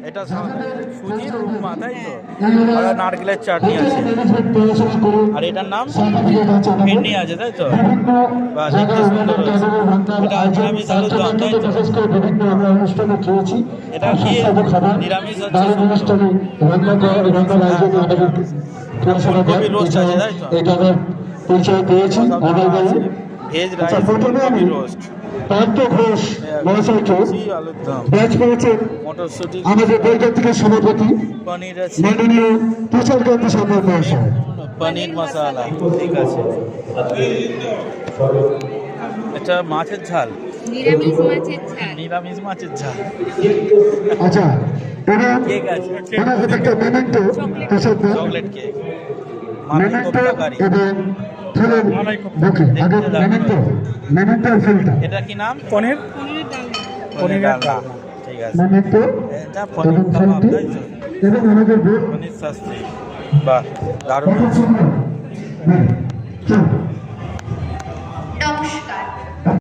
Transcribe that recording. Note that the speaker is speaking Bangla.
এটা সুজির উপমা, তাই তো? আর নারকেলের চাটনি আছে। আর এটার নাম ভেন্ডি আছে, তাই তো? বা দেখতে সুন্দর হয়েছে। এটা নিরামিষ আলুর দম, তাই তো? এটা কি নিরামিষ হচ্ছে? ফুলকপির রোস্ট আছে, তাই তো? ভেজ রাইস, ফুলকপির রোস্ট, পার্থ ঘোষ মহাশয়কে আলুর দম, ব্যাচ করেছেন মটরশুঁটি, আমাদের বৈজ্ঞানিক সভাপতি পনির আছে, মাননীয় তুষারকান্তি সামল মহাশয়। পনির মশালা, ঠিক আছে। এটা মাছের ঝাল, নিরামিষ মাছের ঝাল। নিরামিষ মাছের ঝাল। আচ্ছা, এবার কেক আছে, এবার হাতে একটা মেমেন্টো তুষার দা, চকলেট কেক, মালাই মেমেন্টো কোপ্তা কারি। এবং ফুলের বুকে। আগে মেমেন্টো আর ফুলটা। এটা কি নাম? পনির পনির ডালনা, ঠিক আছে। মেমেন্টো এটা এবং পনির কাবাব, ফুলটি তাই তো? এবং আমাদের পনির শাস্ত্রী, বাহ, দারুণ। অসংখ্য